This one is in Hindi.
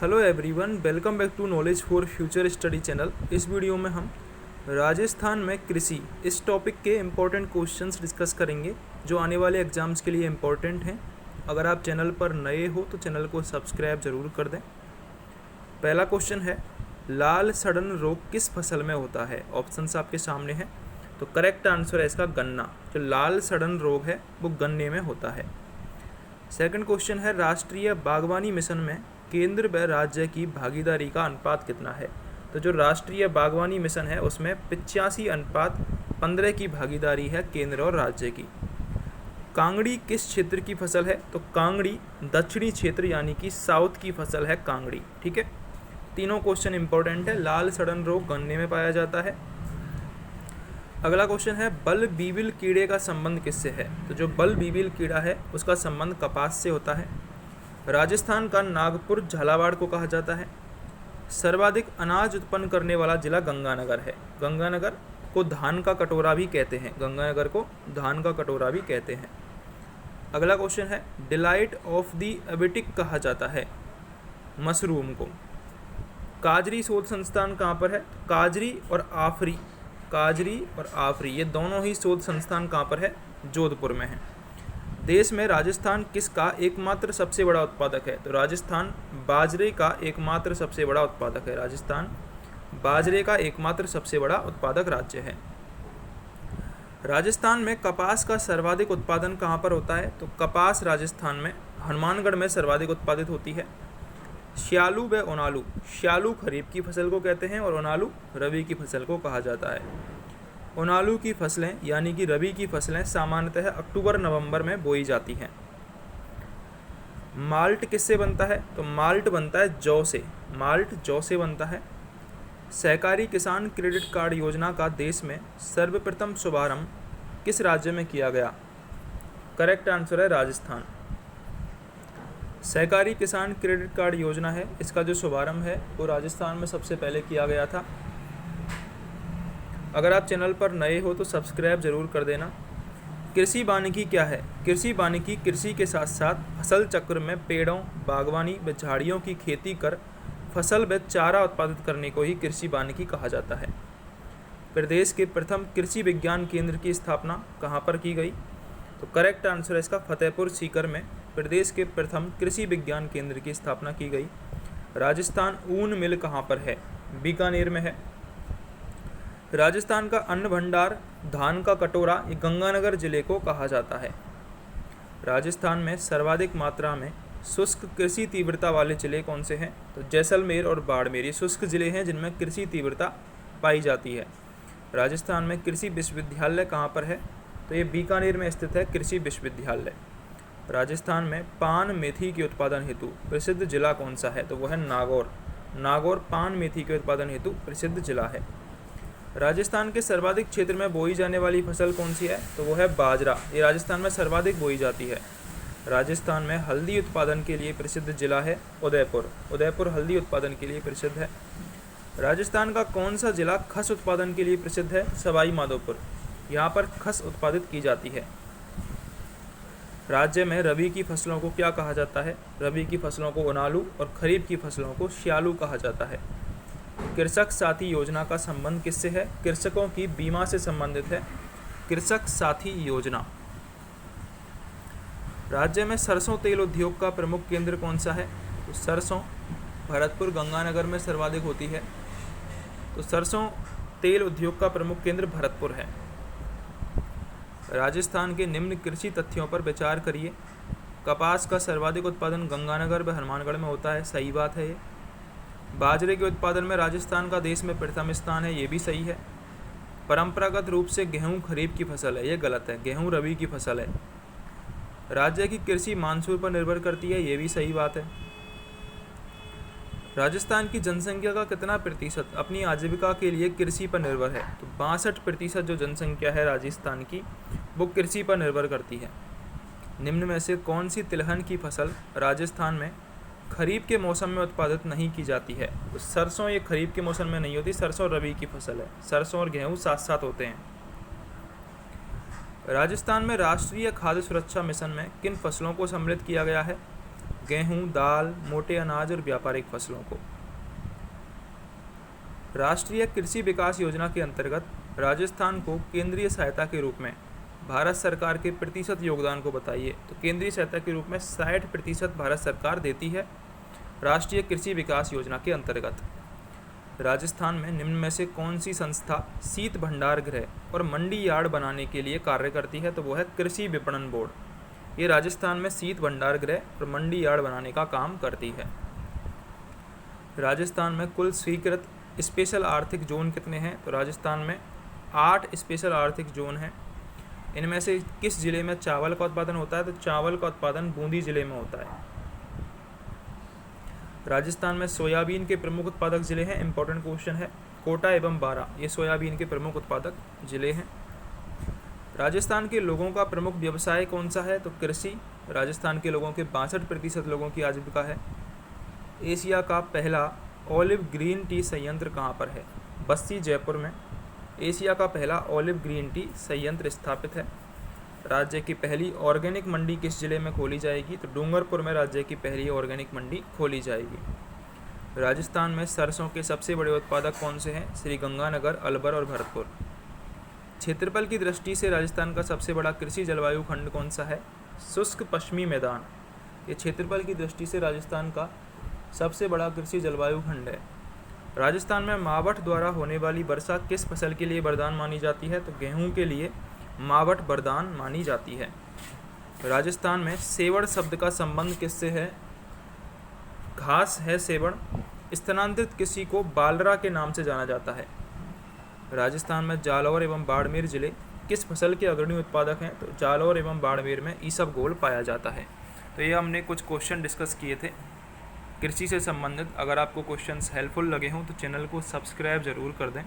Hello everyone, welcome back to knowledge for future study channel. इस वीडियो में हम राजस्थान में कृषि इस टॉपिक के इम्पोर्टेंट क्वेश्चंस डिस्कस करेंगे जो आने वाले एग्जाम्स के लिए इम्पोर्टेंट हैं। अगर आप चैनल पर नए हो तो चैनल को सब्सक्राइब ज़रूर कर दें। पहला क्वेश्चन है, लाल सड़न रोग किस फसल में होता है? ऑप्शंस आपके सामने हैं। तो करेक्ट आंसर है इसका गन्ना। जो लाल सड़न रोग है वो गन्ने में होता है। सेकंड क्वेश्चन है, राष्ट्रीय बागवानी मिशन में केंद्र व राज्य की भागीदारी का अनुपात कितना है? तो जो राष्ट्रीय बागवानी मिशन है उसमें 85:15 की भागीदारी है केंद्र और राज्य की। कांगड़ी किस क्षेत्र की फसल है? तो कांगड़ी दक्षिणी क्षेत्र यानी कि साउथ की फसल है कांगड़ी। ठीक है, तीनों क्वेश्चन इंपॉर्टेंट है। लाल सड़न रोग गन्ने में पाया जाता है। अगला क्वेश्चन है, बल बीबिल कीड़े का संबंध किससे है? तो जो बल बीबिल कीड़ा है उसका संबंध कपास से होता है। राजस्थान का नागपुर झालावाड़ को कहा जाता है। सर्वाधिक अनाज उत्पन्न करने वाला जिला गंगानगर है। गंगानगर को धान का कटोरा भी कहते हैं। गंगानगर को धान का कटोरा भी कहते हैं। अगला क्वेश्चन है, डिलाइट ऑफ द एबिटिक कहा जाता है मशरूम को। काजरी शोध संस्थान कहाँ पर है? काजरी और आफरी ये दोनों ही शोध संस्थान कहाँ पर है? जोधपुर में है। देश में राजस्थान किसका एकमात्र सबसे बड़ा उत्पादक है? तो राजस्थान बाजरे का एकमात्र सबसे बड़ा उत्पादक है। राजस्थान बाजरे का एकमात्र सबसे बड़ा उत्पादक राज्य है। राजस्थान में कपास का सर्वाधिक उत्पादन कहाँ पर होता है? तो कपास राजस्थान में हनुमानगढ़ में सर्वाधिक उत्पादित होती है। श्यालू व ओनालू, श्यालू खरीफ की फसल को कहते हैं और ओनालू रबी की फसल को कहा जाता है। ओनालू की फसलें यानी कि रबी की फसलें सामान्यतः अक्टूबर-नवंबर में बोई जाती हैं। माल्ट किससे बनता है? तो माल्ट बनता है जौ से। माल्ट जौ से बनता है। सहकारी किसान क्रेडिट कार्ड योजना का देश में सर्वप्रथम शुभारंभ किस राज्य में किया गया? करेक्ट आंसर है राजस्थान। सहकारी किसान क्रेडिट कार्ड योजना है, इसका जो शुभारंभ है वो राजस्थान में सबसे पहले किया गया था। अगर आप चैनल पर नए हो तो सब्सक्राइब जरूर कर देना। कृषि वानिकी क्या है? कृषि वानिकी कृषि के साथ साथ फसल चक्र में पेड़ों, बागवानी व झाड़ियों की खेती कर फसल व चारा उत्पादित करने को ही कृषि वानिकी कहा जाता है। प्रदेश के प्रथम कृषि विज्ञान केंद्र की स्थापना कहाँ पर की गई? तो करेक्ट आंसर है इसका फतेहपुर सीकर में प्रदेश के प्रथम कृषि विज्ञान केंद्र की स्थापना की गई। राजस्थान ऊन मिल कहाँ पर है? बीकानेर में है। राजस्थान का अन्न भंडार धान का कटोरा ये गंगानगर जिले को कहा जाता है। राजस्थान में सर्वाधिक मात्रा में शुष्क कृषि तीव्रता वाले जिले कौन से हैं? तो जैसलमेर और बाड़मेर ये शुष्क जिले हैं जिनमें कृषि तीव्रता पाई जाती है। राजस्थान में कृषि विश्वविद्यालय कहाँ पर है? तो ये बीकानेर में स्थित है कृषि विश्वविद्यालय। राजस्थान में पान मेथी के उत्पादन हेतु प्रसिद्ध जिला कौन सा है? तो वो है नागौर। नागौर पान मेथी के उत्पादन हेतु प्रसिद्ध जिला है। राजस्थान के सर्वाधिक क्षेत्र में बोई जाने वाली फसल कौन सी है? तो वो है बाजरा। ये राजस्थान में सर्वाधिक बोई जाती है। राजस्थान में हल्दी उत्पादन के लिए प्रसिद्ध जिला है उदयपुर। उदयपुर हल्दी उत्पादन के लिए प्रसिद्ध है। राजस्थान का कौन सा जिला खस उत्पादन के लिए प्रसिद्ध है? सवाई माधोपुर। यहाँ पर खस उत्पादित की जाती है। राज्य में रबी की फसलों को क्या कहा जाता है? रबी की फसलों को ओनालू और खरीफ की फसलों को श्यालू कहा जाता है। कृषक साथी योजना का संबंध किससे है? कृषकों की बीमा से संबंधित है कृषक साथी योजना। राज्य में सरसों तेल उद्योग का प्रमुख केंद्र कौन सा है? तो सरसों भरतपुर गंगानगर में सर्वाधिक होती है। तो सरसों तेल उद्योग का प्रमुख केंद्र भरतपुर है। राजस्थान के निम्न कृषि तथ्यों पर विचार करिए। कपास का सर्वाधिक उत्पादन गंगानगर व हनुमानगढ़ में होता है, सही बात है ये। बाजरे के उत्पादन में राजस्थान का देश में प्रथम स्थान है, ये भी सही है। परंपरागत रूप से गेहूं खरीफ की फसल है, ये गलत है, गेहूं रबी की फसल है। राज्य की कृषि मानसून पर निर्भर करती है, ये भी सही बात है। राजस्थान की जनसंख्या का कितना प्रतिशत अपनी आजीविका के लिए कृषि पर निर्भर है? तो 62% जो जनसंख्या है राजस्थान की वो कृषि पर निर्भर करती है। निम्न में से कौन सी तिलहन की फसल राजस्थान में खरीफ के मौसम में उत्पादित नहीं की जाती है? तो सरसों ये खरीफ के मौसम में नहीं होती, सरसों रबी की फसल है। सरसों और गेहूं साथ साथ होते हैं। राजस्थान में राष्ट्रीय खाद्य सुरक्षा मिशन में किन फसलों को सम्मिलित किया गया है? गेहूं, दाल, मोटे अनाज और व्यापारिक फसलों को। राष्ट्रीय कृषि विकास योजना के अंतर्गत राजस्थान को केंद्रीय सहायता के रूप में भारत सरकार के प्रतिशत योगदान को बताइए। तो केंद्रीय सहायता के रूप में 60% भारत सरकार देती है राष्ट्रीय कृषि विकास योजना के अंतर्गत। राजस्थान में निम्न में से कौन सी संस्था शीत भंडार गृह और मंडी यार्ड बनाने के लिए कार्य करती है? तो वो है कृषि विपणन बोर्ड। ये राजस्थान में शीत भंडार गृह और मंडी यार्ड बनाने का काम करती है। राजस्थान में कुल स्वीकृत स्पेशल आर्थिक जोन कितने हैं? तो राजस्थान में 8 स्पेशल आर्थिक जोन हैं। इनमें से किस जिले में चावल का उत्पादन होता है? तो चावल का उत्पादन बूंदी जिले में होता है। राजस्थान में सोयाबीन के प्रमुख उत्पादक जिले हैं। इंपॉर्टेंट क्वेश्चन है। कोटा एवं बारा ये सोयाबीन के प्रमुख उत्पादक जिले हैं। राजस्थान के लोगों का प्रमुख व्यवसाय कौन सा है? तो कृषि। राजस्थान के लोगों के 62% लोगों की आजीविका है। एशिया का पहला ऑलिव ग्रीन टी संयंत्र कहाँ पर है? बस्सी, जयपुर में एशिया का पहला ऑलिव ग्रीन टी संयंत्र स्थापित है। राज्य की पहली ऑर्गेनिक मंडी किस जिले में खोली जाएगी? तो डूंगरपुर में राज्य की पहली ऑर्गेनिक मंडी खोली जाएगी। राजस्थान में सरसों के सबसे बड़े उत्पादक कौन से हैं? श्रीगंगानगर, अलवर और भरतपुर। क्षेत्रफल की दृष्टि से राजस्थान का सबसे बड़ा कृषि जलवायु खंड कौन सा है? शुष्क पश्चिमी मैदान। ये क्षेत्रफल की दृष्टि से राजस्थान का सबसे बड़ा कृषि जलवायु खंड है। राजस्थान में मावठ द्वारा होने वाली वर्षा किस फसल के लिए वरदान मानी जाती है? तो गेहूं के लिए मावठ वरदान मानी जाती है। राजस्थान में सेवड़ शब्द का संबंध किससे है? घास है सेवड़। स्थानांतरित कृषि को बालरा के नाम से जाना जाता है। राजस्थान में जालौर एवं बाड़मेर जिले किस फसल के अग्रणी उत्पादक हैं? तो जालौर एवं बाड़मेर में ईसबगोल पाया जाता है। तो ये हमने कुछ क्वेश्चन डिस्कस किए थे कृषि से संबंधित। अगर आपको क्वेश्चंस हेल्पफुल लगे हों तो चैनल को सब्सक्राइब ज़रूर कर दें।